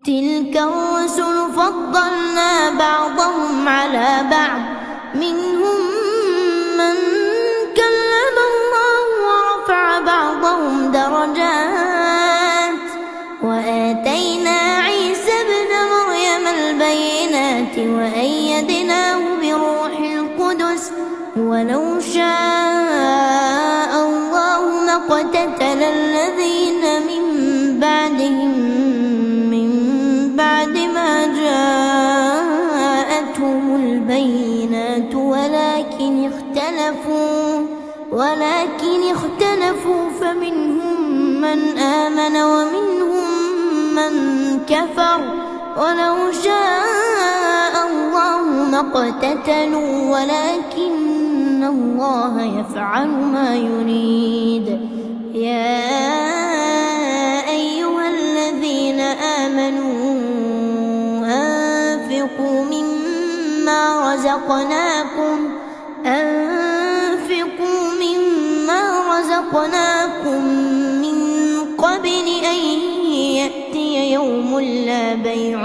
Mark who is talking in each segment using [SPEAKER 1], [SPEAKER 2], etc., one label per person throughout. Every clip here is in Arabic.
[SPEAKER 1] تلك الرسل فضلنا بعضهم على بعض منهم من كلم الله ورفع بعضهم درجات وآتينا عيسى ابن مريم البينات وأيدناه بروح القدس ولو شاء الله ما اقتتل الذين من بعدهم من بعد ما جاءتهم البينات ولكن اختلفوا فمنهم من آمن ومنهم من كفر ولو شاء الله ما اقتتلوا ولكن الله يفعل ما يريد. يا أيها الذين آمنوا أنفقوا مما رزقناكم من قبل أن يأتي يوم لا بيع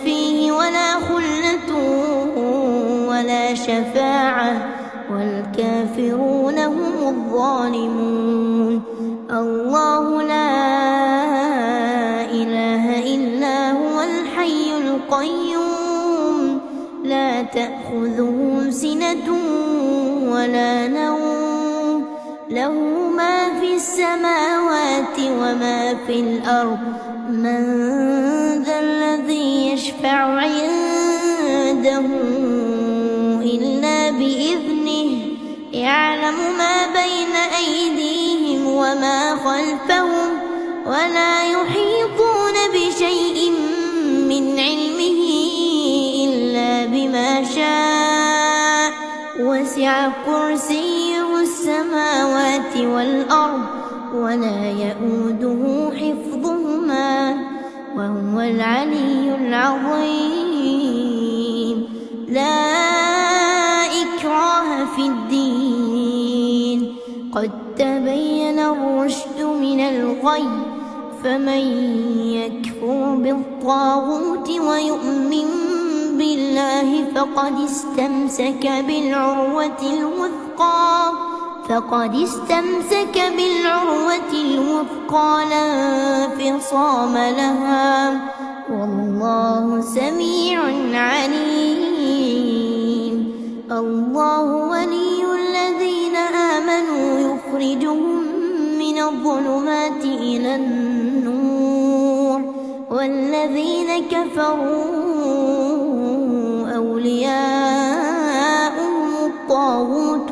[SPEAKER 1] فيه ولا خلة ولا شفاعة والكافرون هم الظالمون. الله لا إله إلا هو الحي القيوم لا تأخذه سنة ولا نوم له ما في السماوات وما في الأرض من ذا الذي يشفع عنده إلا بإذنه يعلم ما بين أيديهم وما خلفهم ولا يحيطون بشيء من علمه إلا بما شاء وسع كرسيه السماوات والأرض ولا يؤوده حفظهما وهو العلي العظيم. لا إكراه في الدين قد تبين الرشد من الغي فمن يكفر بالطاغوت ويؤمن بالله فقد استمسك بالعروة الوثقى لا انفصام لها والله سميع عليم. الله ولي الذين آمنوا يخرجهم من الظلمات إلى النور والذين كفروا أولياؤهم الطاغوت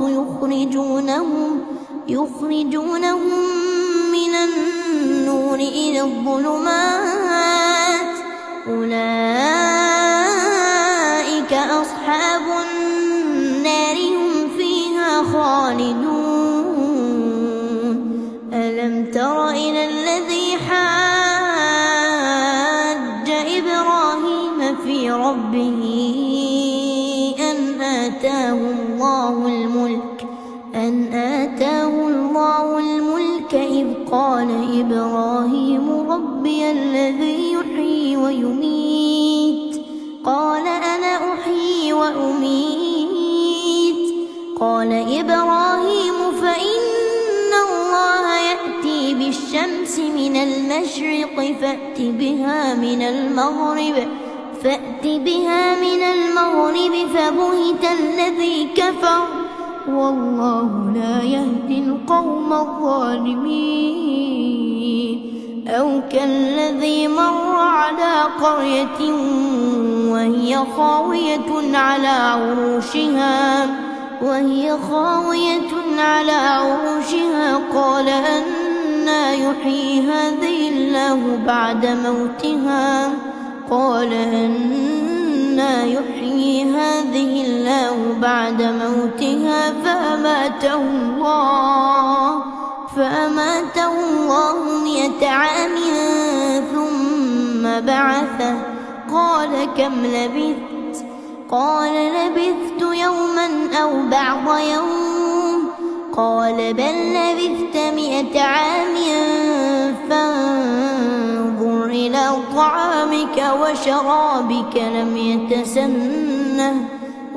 [SPEAKER 1] يخرجونهم من النور إلى الظلمات أولئك أصحاب النار هم فيها خالدون. ألم تر إلى الذي حاج إبراهيم في ربه أن آتاه الله الملك إذ قال إبراهيم ربي الذي يحيي ويميت قال أنا أحيي وأميت قال إبراهيم فإن الله يأتي بالشمس من المشرق فأت بها من المغرب فبهت الذي كفر والله لا يهدي القوم الظالمين. أو كالذي مر على قرية وهي خاوية على عروشها قال أنى يحيي هذه الله بعد موتها فأماته الله 100 عام ثم بعثه قال كم لبثت قال لبثت يوما أو بعض يوم قال بل لبثت 100 عام فانظر إلى طعامك وشرابك لم يتسنه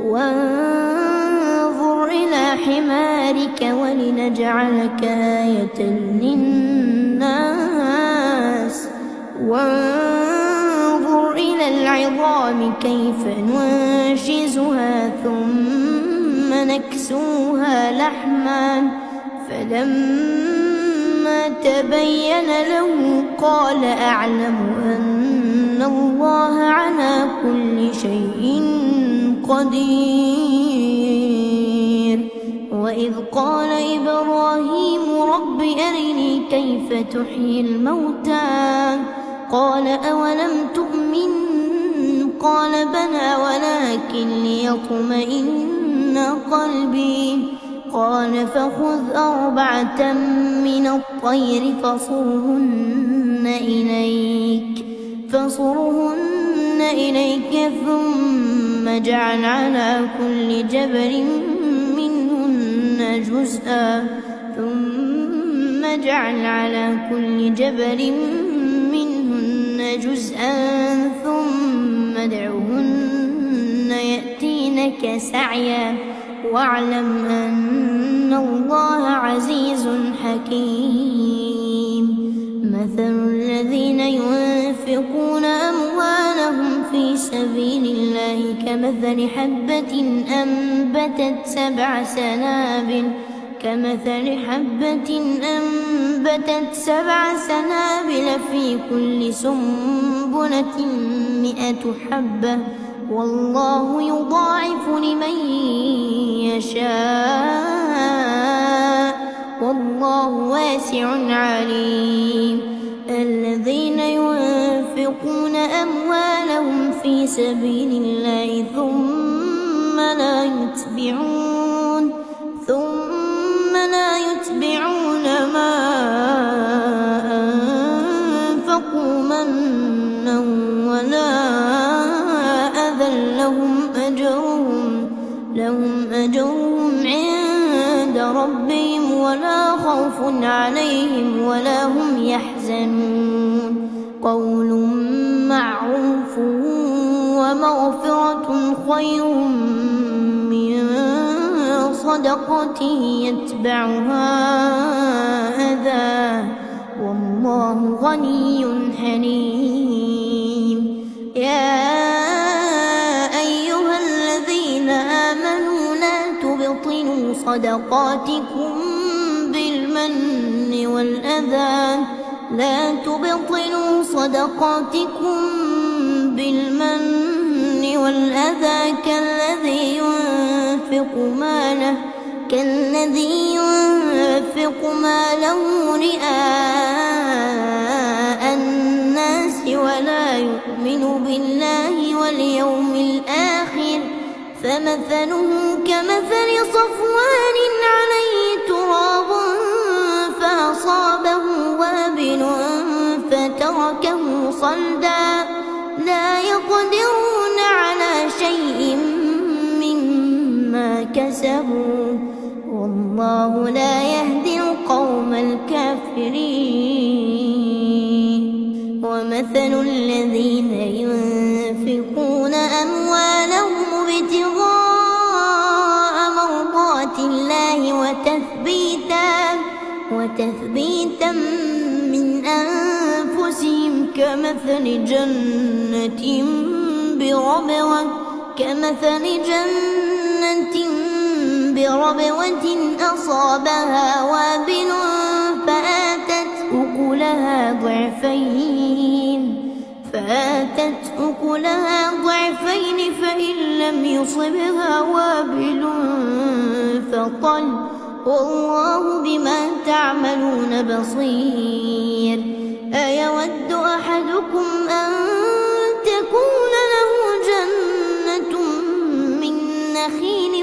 [SPEAKER 1] وانظر إلى حمارك ولنجعلك آية للناس وانظر إلى العظام كيف ننشزها ثم نكسوها لحما فلما تبين له قال أعلم أن الله على كل شيء قدير. وإذ قال إبراهيم رب أرني كيف تحيي الموتى قال أولم تؤمن قال بلى ولكن ليطمئن قلبي قال فخذ 4 من الطير فصرهن إليك ثم اجعل على كل جبل منهن جزءا ثم ادعهن يأتينك سعيا واعلم أن الله عزيز حكيم. مثل الذين ينفقون أموالهم في سبيل الله كمثل حبة أنبتت 7 سنابل في كل سنبلة 100 حبة والله يضاعف لمن يشاء والله واسع عليم. الذين ينفقون أموالهم في سبيل الله ثم لا يتبعون ما أنفقوا منا ولا أذى لهم أجرهم عند ربهم ولا خوف عليهم ولا هم يحزنون. قول معروف ومغفرة خير من صدقة يتبعها أذى والله غني حليم. يا أيها الذين آمنوا لا تبطلوا صدقاتكم بالمن والأذى كالذي ينفق ماله رئاء الناس ولا يؤمن بالله واليوم الآخر فمثله كمثل صفوان عليه تراب فأصابه وابل فتركه صلدا لا يقدرون على شيء مما كسبوا والله لا يهدي القوم الكافرين. ومثل الذين ينفقون أموالهم ابتغاء مرضات الله وتثبيتا من أنفسهم كمثل جنة بربوة أصابها وابل فآتت أكلها ضعفين فإن لم يصبها وابل فطل والله بما تعملون بصير. أيود أحدكم أن تكون له جنة من نخيل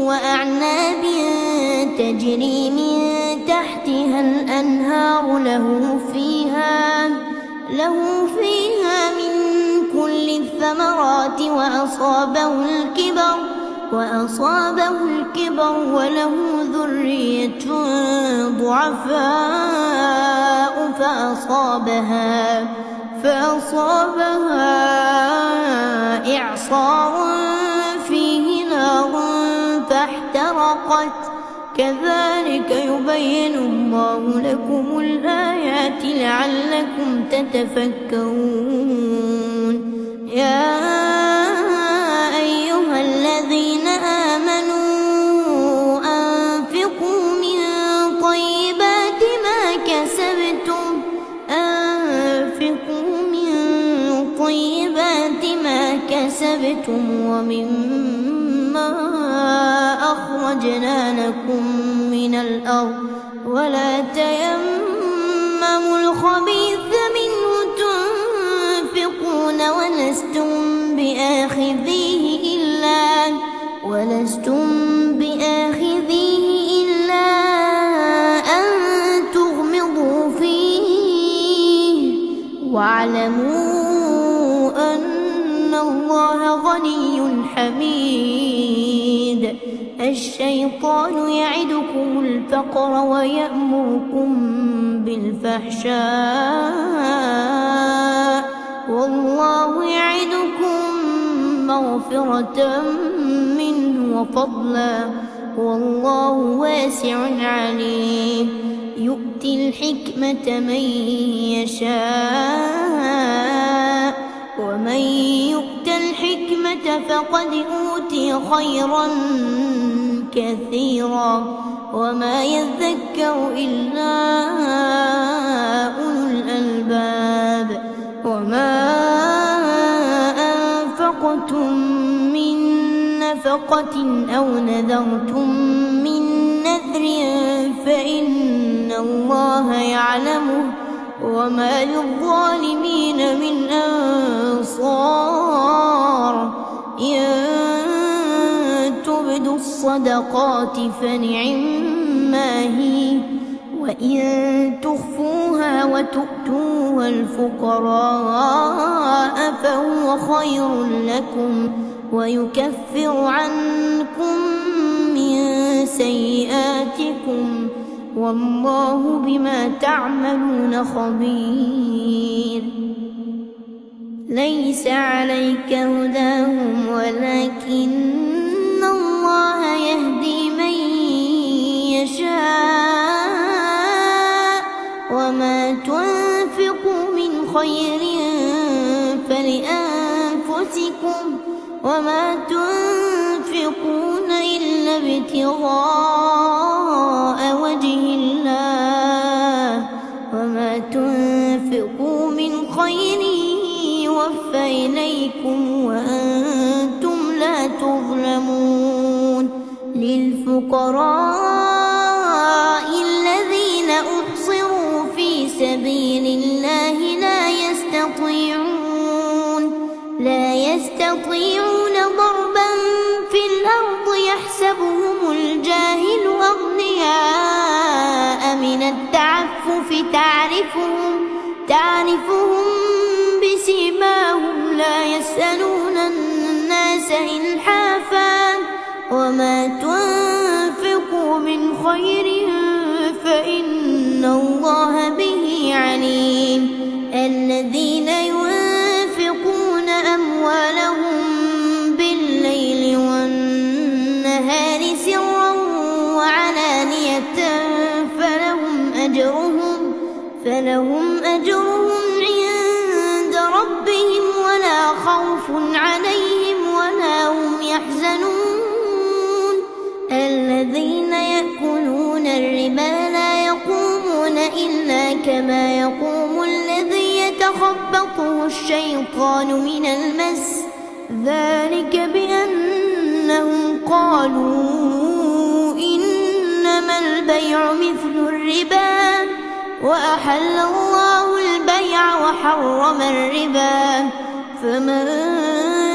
[SPEAKER 1] وأعناب تجري من تحتها الأنهار له فيها من كل الثمرات وأصابه الكبر وأصابه الكبر وله ذرية ضعفاء فأصابها إعصار فيه نار فاحترقت كذلك يبين الله لكم الآيات لعلكم تتفكرون يا أيها الذين آمنوا أنفقوا من طيبات ما كسبتم ومما أخرجنا لكم من الأرض ولا تيمموا الخبيث منه تنفقون ولستم بآخذيه إلا أن تغمضوا فيه واعلموا أن الله غني حميد الشيطان يعدكم الفقر ويأمركم بالفحشاء والله يعدكم مغفرة منه وفضلا والله واسع عليم يؤتي الحكمة من يشاء ومن يؤت الحكمة فقد أوتي خيرا كثيرا وما يذكر إلا أولو الألباب وما أنفقتم من نفقة أو نذرتم من نذر فإن الله يعلمه وما للظالمين من أنصار إن تبدوا الصدقات فنعما هي وإن تخفوها وتؤتوها الفقراء فهو خير لكم ويكفر عنكم من سيئاتكم والله بما تعملون خبير ليس عليك هداهم ولكن الله يهدي من يشاء وما تنفقوا من خير فلأنفسكم وما تنفقون إلا ابتغاء وجه الله وما تنفقوا من خير يوفى إليكم وأنتم لا تظلمون للفقراء الذين أحصروا في سبيل الله لا يستطيعون ضربا في الأرض يحسبهم الجاهل أغنياء من التعفف تعرفهم بسيماهم لا يسألون الناس إلحافا وما تنفقوا من خير فإن الله به عليم الذين ينفقون أموالهم بالليل والنهار سرا وعلانية فلهم أجرهم عند ربهم ولا خوف عليهم ولا هم يحزنون الذين يأكلون الربا لا يقومون إلا كما يقوم الذي يتخبطه الشيطان من المس ذلك بأنهم قالوا إنما البيع مثل الربا وأحل الله البيع وحرم الربا فمن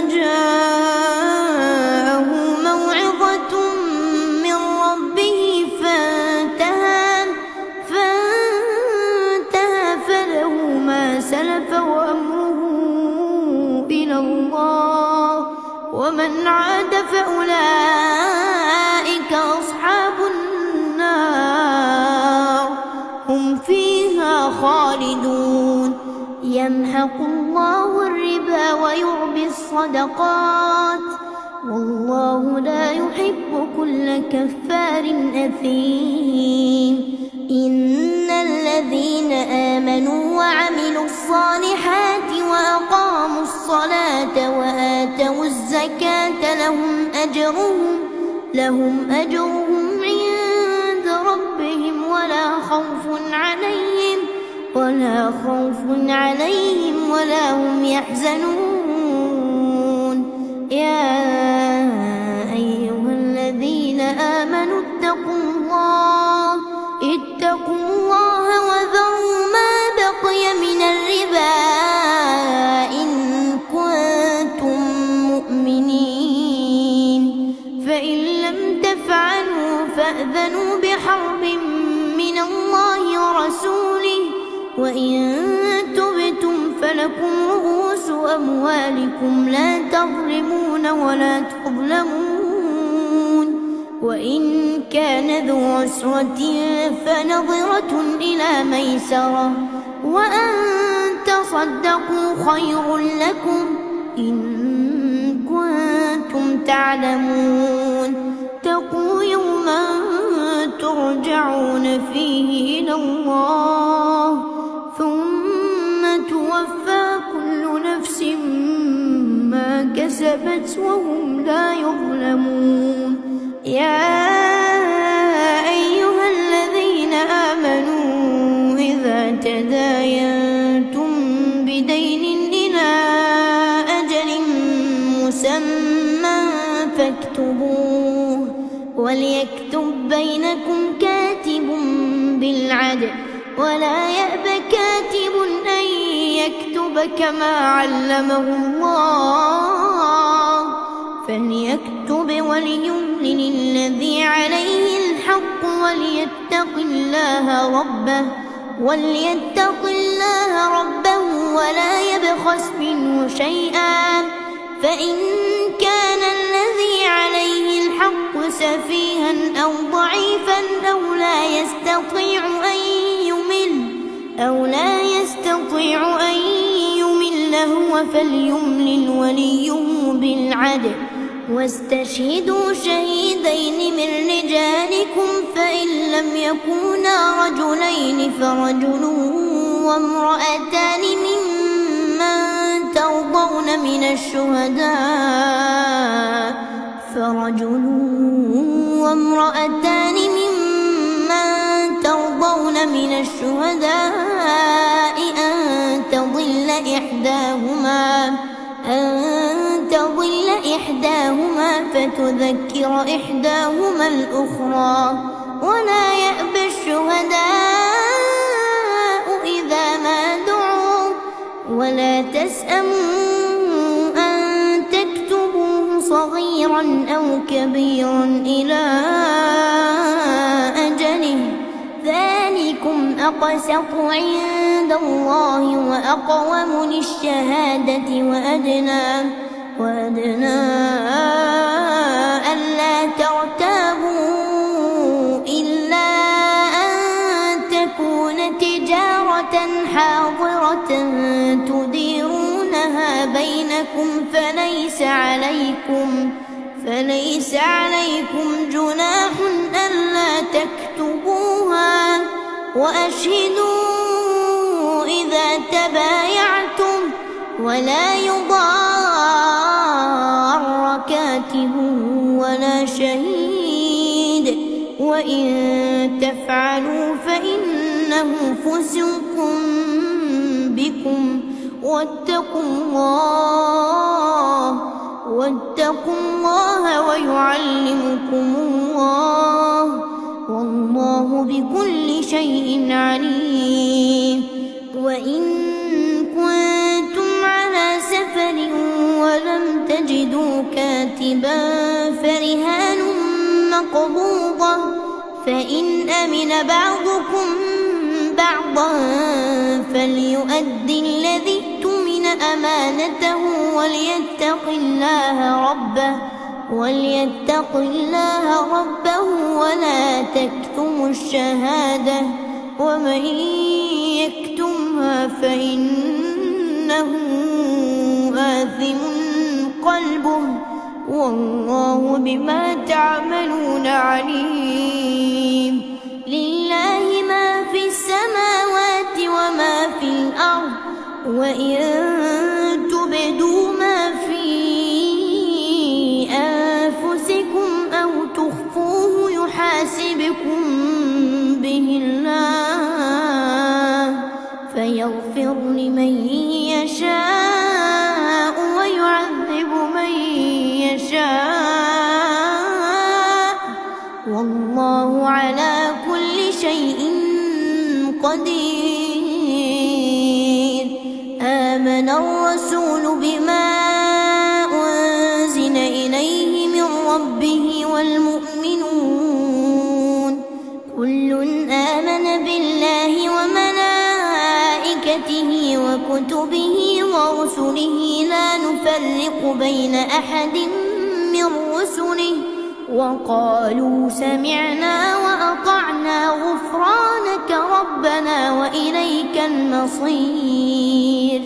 [SPEAKER 1] جاءه موعظة من ربه فانتهى فله ما سلف وأمره إلى الله ومن ومن عاد فأولئك أصحاب النار هم فيها خالدون. يمحق الله الربا ويربي الصدقات والله لا يحب كل كفار أثيم. إن الذين آمنوا وعملوا الصالحات وأقاموا الصلاة وآتوا الزكاة لهم أجرهم عند ربهم ولا خوف عليهم ولا هم يحزنون. يا أيها الذين آمنوا اتقوا الله وذروا ما بقي من الربا إن كنتم مؤمنين، فإن لم تفعلوا فأذنوا بحرب من الله ورسوله، وإن تبتم فلكم رؤوس أموالكم لا تظلمون ولا تظلمون. وإن كان ذو عسرة فنظرة إلى ميسرة، وأن تصدقوا خير لكم إن كنتم تعلمون. اتقوا يوما ترجعون فيه إلى الله ثم توفى كل نفس ما كسبت وهم لا يظلمون. يا أيها الذين آمنوا إذا تداينتم بدين إلى أجل مسمى فاكتبوه، وليكتب بينكم كاتب بالعدل ولا يأب كاتب أن يكتب كما علمه الله، فليكتب وليملل الذي عليه الحق وليتق الله ربه ولا يبخس منه شيئا، فإن كان الذي عليه الحق سفيها أو ضعيفا أو لا يستطيع أن يمل هو فليملل وليه بالعدل، واستشهدوا شهيدين من رجالكم، فإن لم يكونا رجلين فرجل وامرأتان ممن ترضون من الشهداء أن تضل إحداهما فتذكر إحداهما الأخرى، ولا يأبى الشهداء إذا ما دعوا، ولا تسأموا أن تكتبوه صغيرا أو كبيرا إلى أجله، ذلكم أقسط عند الله وأقوم للشهادة وأدنى ألا ترتابوا إلا أن تكون تجارة حاضرة تديرونها بينكم فليس عليكم جناح ألا تكتبوها، وأشهدوا إذا تبايعتم ولا يضار كاتب ولا شهيد، وإن تفعلوا فإنه فسوق بكم، واتقوا الله ويعلمكم الله، والله بكل شيء عليم. وإن كنتم على سفر ولم تجدوا كاتبا فرهان مقبوضة، فإن أمن بعضكم بعضا فليؤدي الذي اؤتمن أمانته وليتق الله ربه ولا تكتموا الشهادة ومن يكتمها فإنه آثم قلبه والله بما تعملون عليم. لله ما في السماوات وما في الأرض وإن تبدوا ما في أنفسكم أو تخفوه يحاسبكم به الله فيغفر لمن يشاء ويعذب من يشاء والله على كل شيء قدير. آمن الرسول بما أنزل إليه من ربه والمؤمنون كل آمن بالله وملائكته وكتبه ورسله لا نفرق بين أحد من رسله وقالوا سمعنا وأطعنا غفرانك ربنا وإليك المصير.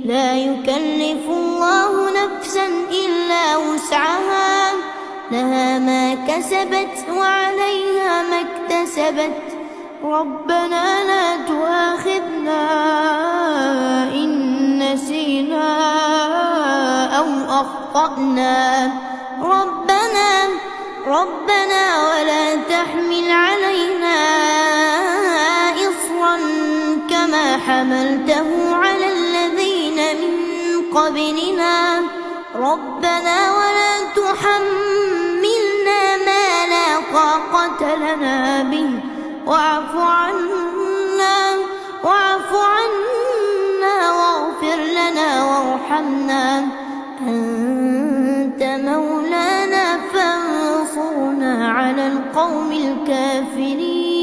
[SPEAKER 1] لا يكلف الله نفسا إلا وسعها لها ما كسبت وعليها ما اكتسبت ربنا لا تؤاخذنا إن نسينا أو أخطأنا ربنا ولا تحمل علينا إصرا كما حملته على الذين من قبلنا ربنا ولا تحملنا ما لا طاقة لنا به واعف عنا واغفر لنا وارحمنا أنت مولانا فانصرنا على القوم الكافرين.